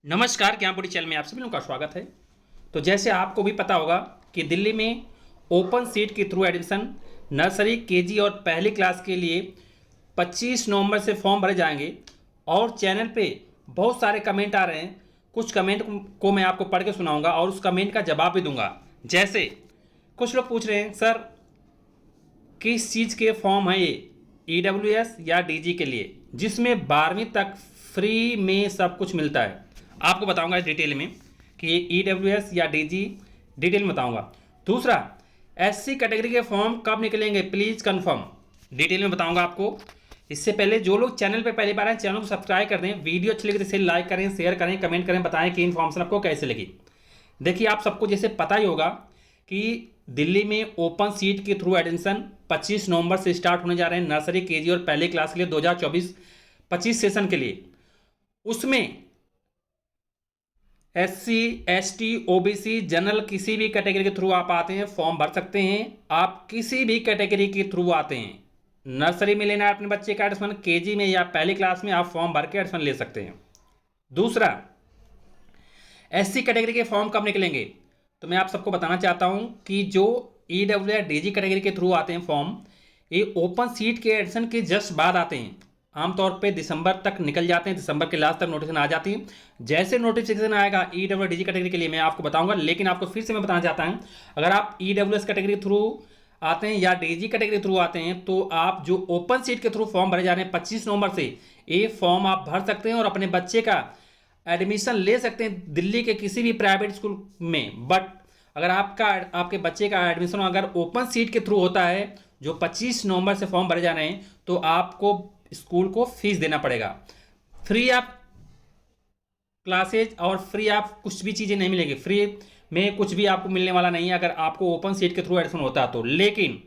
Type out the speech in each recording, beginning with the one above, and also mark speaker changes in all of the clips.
Speaker 1: नमस्कार, ज्ञानपुरी चैनल में आप सभी लोगों का स्वागत है। तो जैसे आपको भी पता होगा कि दिल्ली में ओपन सीट के थ्रू एडमिशन नर्सरी, केजी और पहली क्लास के लिए 25 नवंबर से फॉर्म भरे जाएंगे और चैनल पे बहुत सारे कमेंट आ रहे हैं। कुछ कमेंट को मैं आपको पढ़ के सुनाऊंगा और उस कमेंट का जवाब भी दूंगा। जैसे कुछ लोग पूछ रहे हैं, सर किस चीज़ के फॉर्म है ये, ईडब्ल्यूएस या डीजी के लिए, जिसमें 12वीं तक फ्री में सब कुछ मिलता है। आपको बताऊंगा इस डिटेल में कि ये ईडब्ल्यूएस या डीजी, डिटेल में बताऊंगा। दूसरा, एससी कैटेगरी के फॉर्म कब निकलेंगे, प्लीज़ कंफर्म, डिटेल में बताऊंगा आपको। इससे पहले जो लोग चैनल पर पहली बार हैं, चैनल को सब्सक्राइब कर दें, वीडियो अच्छी लगी तो इसे लाइक करें, शेयर करें, कमेंट करें, बताएं कि इन्फॉर्मेशन आपको कैसे लगी। देखिए, आप सबको जैसे पता ही होगा कि दिल्ली में ओपन सीट के थ्रू एडमिशन 25 नवंबर से स्टार्ट होने जा रहे हैं नर्सरी, केजी और पहले क्लास के लिए 2024-25 सेशन के लिए। उसमें एससी, एसटी, ओबीसी, जनरल किसी भी कैटेगरी के थ्रू आप आते हैं फॉर्म भर सकते हैं। आप किसी भी कैटेगरी के थ्रू आते हैं, नर्सरी में लेना है अपने बच्चे का एडमिशन, केजी में या पहली क्लास में, आप फॉर्म भर के एडमिशन ले सकते हैं। दूसरा, एससी कैटेगरी के फॉर्म कब निकलेंगे, तो मैं आप सबको बताना चाहता हूं कि जो ईडब्ल्यू या डीजी कैटेगरी के थ्रू आते हैं फॉर्म, ये ओपन सीट के एडमिशन के जस्ट बाद आते हैं। आमतौर पे दिसंबर तक निकल जाते हैं, दिसंबर के लास्ट तक नोटिफिकेशन आ जाती है। जैसे नोटिफिकेशन आएगा ईडब्ल्यू डीजी कैटेगरी के लिए मैं आपको बताऊंगा। लेकिन आपको फिर से मैं बताना चाहता हूं, अगर आप ईडब्ल्यूएस कैटेगरी थ्रू आते हैं या डीजी कैटेगरी थ्रू आते हैं, तो आप जो ओपन सीट के थ्रू फॉर्म भरे जा रहे हैं 25 नवंबर से, ये फॉर्म आप भर सकते हैं और अपने बच्चे का एडमिशन ले सकते हैं दिल्ली के किसी भी प्राइवेट स्कूल में। बट अगर आपके बच्चे का एडमिशन अगर ओपन सीट के थ्रू होता है, जो 25 नवंबर से फॉर्म भरे जा रहे हैं, तो आपको स्कूल को फीस देना पड़ेगा। फ्री आप क्लासेज और फ्री आप कुछ भी चीज़ें नहीं मिलेंगी, फ्री में कुछ भी आपको मिलने वाला नहीं है अगर आपको ओपन सीट के थ्रू एडमिशन होता है तो। लेकिन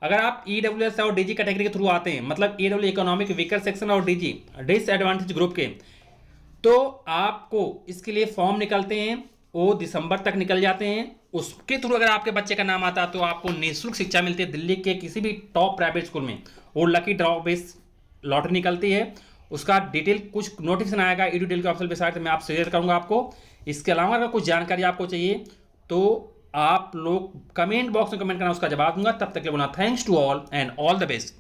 Speaker 1: अगर आप ईडब्ल्यूएस और डीजी कैटेगरी के थ्रू आते हैं, मतलब ईडब्ल्यू इकोनॉमिक वीकर सेक्शन और डीजी डिसएडवांटेज ग्रुप के, तो आपको इसके लिए फॉर्म निकलते हैं, वो दिसंबर तक निकल जाते हैं। उसके थ्रू अगर आपके बच्चे का नाम आता है तो आपको निःशुल्क शिक्षा मिलती है दिल्ली के किसी भी टॉप प्राइवेट स्कूल में। वो लकी ड्रॉ बेस लॉटरी निकलती है। उसका डिटेल कुछ नोटिफिकेशन आएगा ईडू डिटेल के ऑप्शन पे साइट मैं आप शेयर करूंगा आपको। इसके अलावा अगर कुछ जानकारी आपको चाहिए तो आप लोग कमेंट बॉक्स में कमेंट करना, उसका जवाब दूंगा। तब तक के लिए बोलना thanks to all and all the best.